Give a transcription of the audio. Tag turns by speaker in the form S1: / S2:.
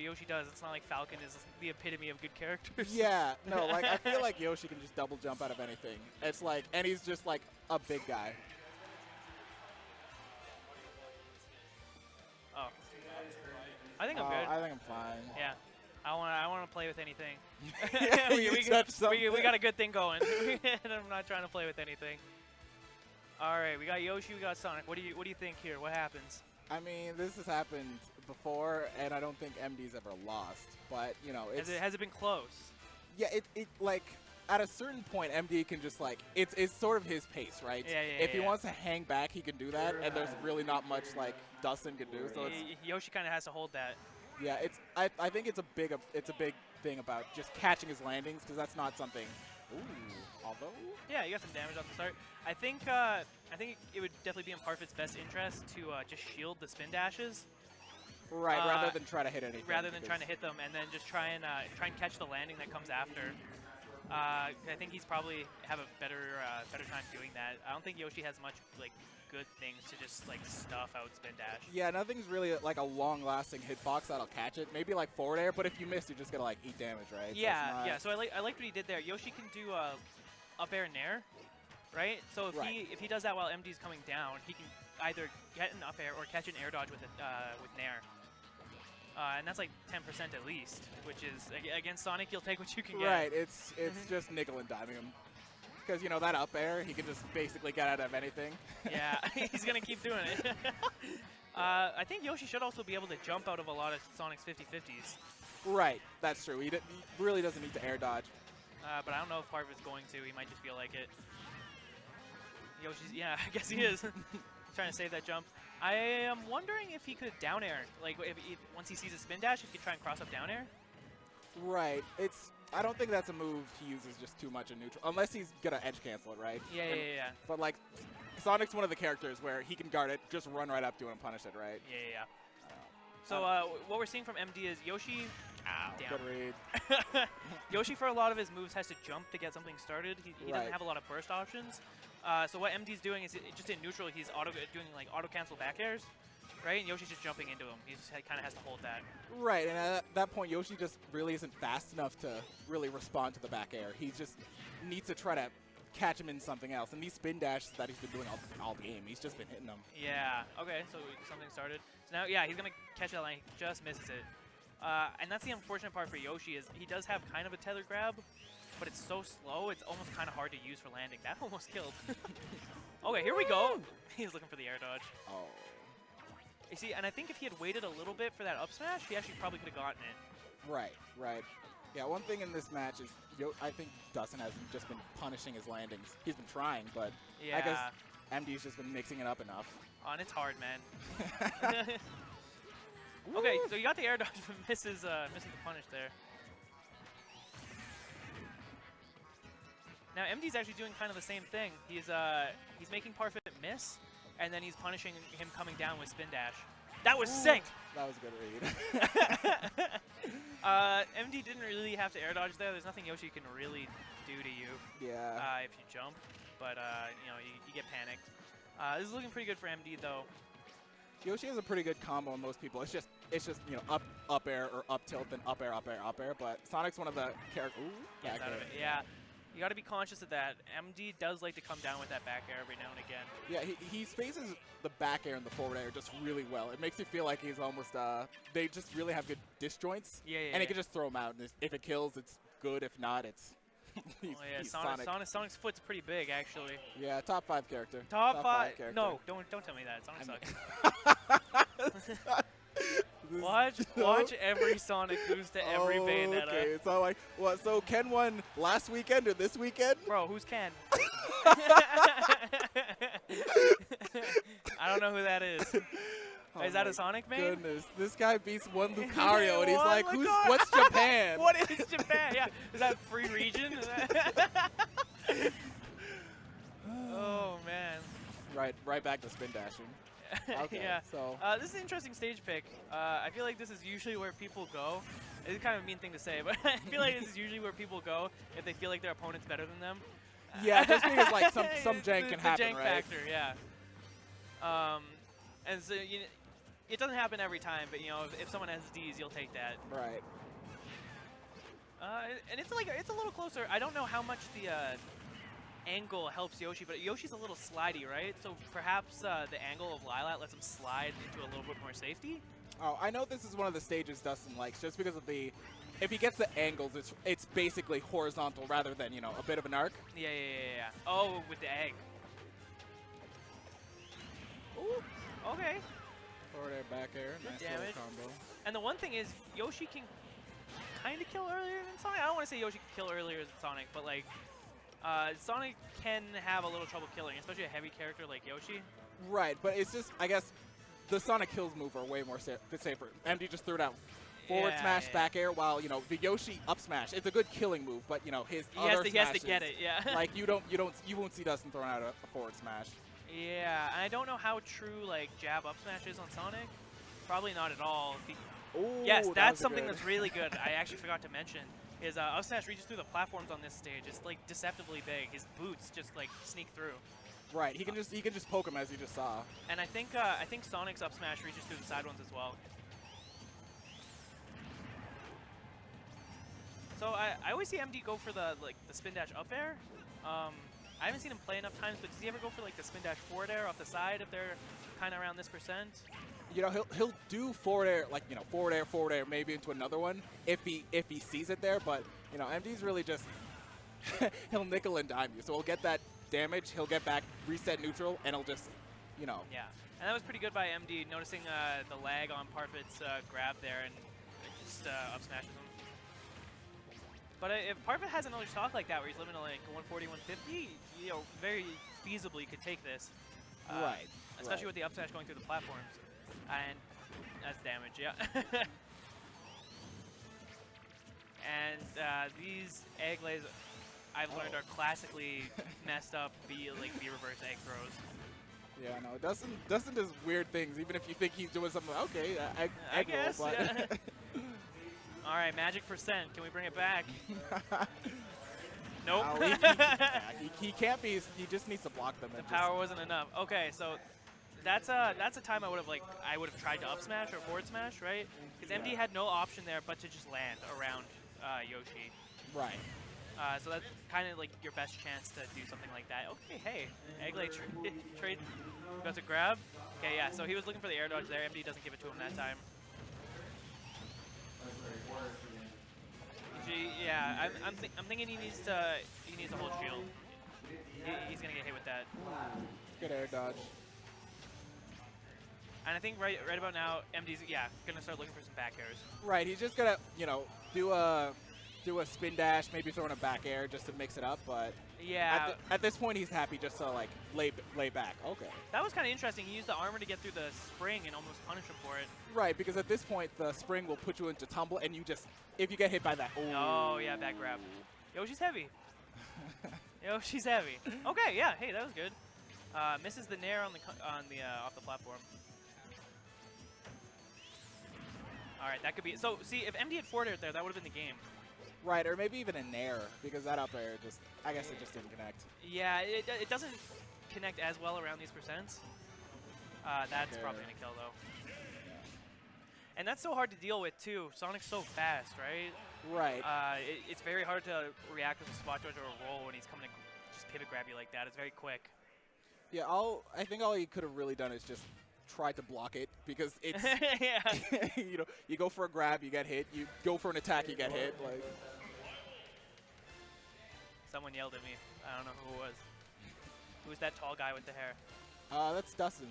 S1: Yoshi does. It's not like Falcon is the epitome of good characters.
S2: Yeah, no, like I feel like Yoshi can just double jump out of anything. It's like, and he's just like a big guy.
S1: Oh. I think I'm good.
S2: I think I'm fine.
S1: Yeah. I want to play with anything.
S2: Yeah,
S1: we got a good thing going. And I'm not trying to play with anything. All right, we got Yoshi, we got Sonic. What do you think here? What happens?
S2: I mean, this has happened before, and I don't think MD's ever lost. But you know,
S1: Has it been close?
S2: Yeah, it like at a certain point, MD can just like it's sort of his pace, right?
S1: Yeah.
S2: If he wants to hang back, he can do that, and there's really not much like Dustin can do. So
S1: Yoshi kind of has to hold that.
S2: Yeah, I think it's a big thing about just catching his landings, because that's not something. Ooh, although.
S1: Yeah, you got some damage off the start. I think it would definitely be in Parfit's best interest to just shield the spin dashes.
S2: Right, rather than try to hit anything.
S1: Rather than trying to hit them, and then just try and catch the landing that comes after. I think he's probably have a better time doing that. I don't think Yoshi has much like good things to just like stuff out spin dash.
S2: Yeah, nothing's really like a long-lasting hitbox that'll catch it. Maybe like forward air, but if you miss, you're just gonna like eat damage, right?
S1: Yeah, yeah. So I liked what he did there. Yoshi can do up air nair, right? So if he does that while MD's coming down, he can either get an up air or catch an air dodge with nair. And that's like 10% at least, which is against Sonic, you'll take what you can get.
S2: Right, it's just nickel and diming him. Because, you know, that up air, he can just basically get out of anything.
S1: Yeah, he's going to keep doing it. I think Yoshi should also be able to jump out of a lot of Sonic's 50-50s.
S2: Right, that's true. He really doesn't need to air dodge.
S1: But I don't know if Parfit's going to. He might just feel like it. Yoshi's, yeah, I guess he is. Trying to save that jump. I am wondering if he could down air. Like, once he sees a spin dash, if he could try and cross up down air.
S2: Right. I don't think that's a move he uses just too much in neutral, unless he's gonna edge cancel it, right?
S1: Yeah.
S2: But like, Sonic's one of the characters where he can guard it, just run right up to it and punish it, right?
S1: Yeah. So what we're seeing from MD is Yoshi.
S2: Good read.
S1: Yoshi, for a lot of his moves, has to jump to get something started. He doesn't have a lot of burst options. So what MD's doing is just in neutral, he's doing like auto cancel back airs. Right, and Yoshi's just jumping into him. He just kind of has to hold that.
S2: Right, and at that point, Yoshi just really isn't fast enough to really respond to the back air. He just needs to try to catch him in something else. And these spin dashes that he's been doing all game, he's just been hitting them.
S1: Yeah, okay, so something started. So now, yeah, he's going to catch that line. He just misses it. And that's the unfortunate part for Yoshi is he does have kind of a tether grab, but it's so slow, it's almost kind of hard to use for landing. That almost killed. Okay, here we go. He's looking for the air dodge.
S2: Oh.
S1: You see, and I think if he had waited a little bit for that up smash, he actually probably could have gotten it.
S2: Right. Yeah, one thing in this match is I think Dustin hasn't just been punishing his landings. He's been trying, but
S1: yeah.
S2: I guess MD's just been mixing it up enough.
S1: And it's hard, man. Okay, so you got the air dodge, but misses the punish there. Now MD's actually doing kind of the same thing. He's making Parfit miss. And then he's punishing him coming down with spin dash. That was sick!
S2: That was a good read.
S1: MD didn't really have to air dodge there. There's nothing Yoshi can really do to you if you jump. But, you know, you get panicked. This is looking pretty good for MD, though.
S2: Yoshi has a pretty good combo on most people. It's just you know, up air or up tilt, then up air, up air, up air. But Sonic's one of the characters.
S1: Gets out of it. Yeah. You got to be conscious of that. MD does like to come down with that back air every now and again.
S2: Yeah, he spaces the back air and the forward air just really well. It makes you feel like he's almost, they just really have good disjoints.
S1: Yeah.
S2: And he can just throw them out. And if it kills, it's good. If not, it's he's Sonic.
S1: Sonic's foot's pretty big, actually.
S2: Yeah, top 5 character.
S1: Top 5 character. No, don't tell me that. Sonic sucks. Watch every Sonic lose to every Bayonetta.
S2: Okay, so like, what? So Ken won last weekend or this weekend?
S1: Bro, who's Ken? I don't know who that is. Is that a Sonic main?
S2: Goodness, this guy beats one Lucario, and he's like, what's Japan?
S1: What is Japan? Yeah, is that free region? Oh man.
S2: Right back to spin dashing. Okay,
S1: yeah.
S2: So
S1: this is an interesting stage pick. I feel like this is usually where people go. It's kind of a mean thing to say, but I feel like this is usually where people go if they feel like their opponent's better than them.
S2: Yeah, just because like some jank can happen,
S1: the jank
S2: right?
S1: factor, yeah. And so it doesn't happen every time, but you know, if someone has D's, you'll take that.
S2: Right.
S1: And it's like it's a little closer. I don't know how much the angle helps Yoshi, but Yoshi's a little slidey, right? So perhaps the angle of Lilat lets him slide into a little bit more safety.
S2: Oh, I know this is one of the stages Dustin likes, just because of the, if he gets the angles, it's basically horizontal rather than, you know, a bit of an arc.
S1: Yeah. Oh, with the egg. Ooh, okay.
S2: Forward air, back air,
S1: Good
S2: nice
S1: damage.
S2: little combo.
S1: And the one thing is, Yoshi can kind of kill earlier than Sonic. I don't want to say Yoshi can kill earlier than Sonic, but like, Sonic can have a little trouble killing, especially a heavy character like Yoshi.
S2: Right, but it's just, I guess, the Sonic kills move are way more safer. MD just threw it out. Forward smash, back air, while, you know, the Yoshi up smash, it's a good killing move, but, you know, his other
S1: he has to get it, yeah.
S2: like, you won't see Dustin throwing out a forward smash.
S1: Yeah, and I don't know how true, like, jab up smash is on Sonic. Probably not at all.
S2: Ooh,
S1: yes, that's
S2: that
S1: something that's really good. I actually forgot to mention. Is up smash reaches through the platforms on this stage. It's, like, deceptively big. His boots just, like, sneak through.
S2: Right, he can just poke him, as you just saw.
S1: And I think Sonic's up smash reaches through the side ones as well. So I always see MD go for the spin dash up air. I haven't seen him play enough times, but does he ever go for like the spin dash forward air off the side if they're kind of around this percent?
S2: You know, he'll do forward air, like, you know, forward air, maybe into another one if he sees it there. But, you know, MD's really just he'll nickel and dime you. So he'll get that damage, he'll get back, reset neutral, and he'll just, you know.
S1: Yeah, and that was pretty good by MD, noticing the lag on Parfit's grab there, and it just up smashes him. But if Parfit has another stock like that where he's living to like 140, 150, you know, very feasibly could take this.
S2: Right.
S1: Especially with the up smash going through the platforms. And that's damage, yeah. And these egg lays, I've learned, are classically messed up B-reverse egg throws.
S2: Yeah, no, Dustin does weird things, even if you think he's doing something, okay,
S1: I guess,
S2: roll,
S1: yeah. All right, magic percent. Can we bring it back? Nope.
S2: No, he can't be. He just needs to block them.
S1: The power wasn't enough. Okay, so that's a time I would have tried to up smash or forward smash, right? Because MD had no option there but to just land around Yoshi.
S2: Right.
S1: So that's kind of like your best chance to do something like that. Okay, hey, Egglay trade got to grab. Okay, yeah. So he was looking for the air dodge there. MD doesn't give it to him that time. Yeah, I'm thinking he needs to hold shield. He's gonna get hit with that.
S2: Good air dodge.
S1: And I think right about now, MD's gonna start looking for some back airs.
S2: Right, he's just gonna do a spin dash, maybe throw in a back air just to mix it up. But
S1: yeah,
S2: at this point he's happy just to like lay back. Okay.
S1: That was kind of interesting. He used the armor to get through the spring and almost punish him for it.
S2: Right, because at this point the spring will put you into tumble, and you just if you get hit by that.
S1: Oh yeah, back grab. Yoshi's heavy. Yoshi's heavy. Okay, yeah. Hey, that was good. Misses the nair on the off the platform. All right, that could be. So see, if MD had forward air there, that would have been the game.
S2: Right, or maybe even a nair, because that up air just, I guess it just didn't connect.
S1: Yeah, it doesn't connect as well around these percents. That's probably going to kill, though. And that's so hard to deal with, too. Sonic's so fast, right?
S2: Right.
S1: It's very hard to react with a spot dodge or a roll when he's coming to just pivot grab you like that. It's very quick.
S2: Yeah, I think all he could have really done is just try to block it, because it's you go for a grab, you get hit. You go for an attack, you get hit. Like,
S1: someone yelled at me. I don't know who it was. Who's that tall guy with the hair?
S2: That's Dustin.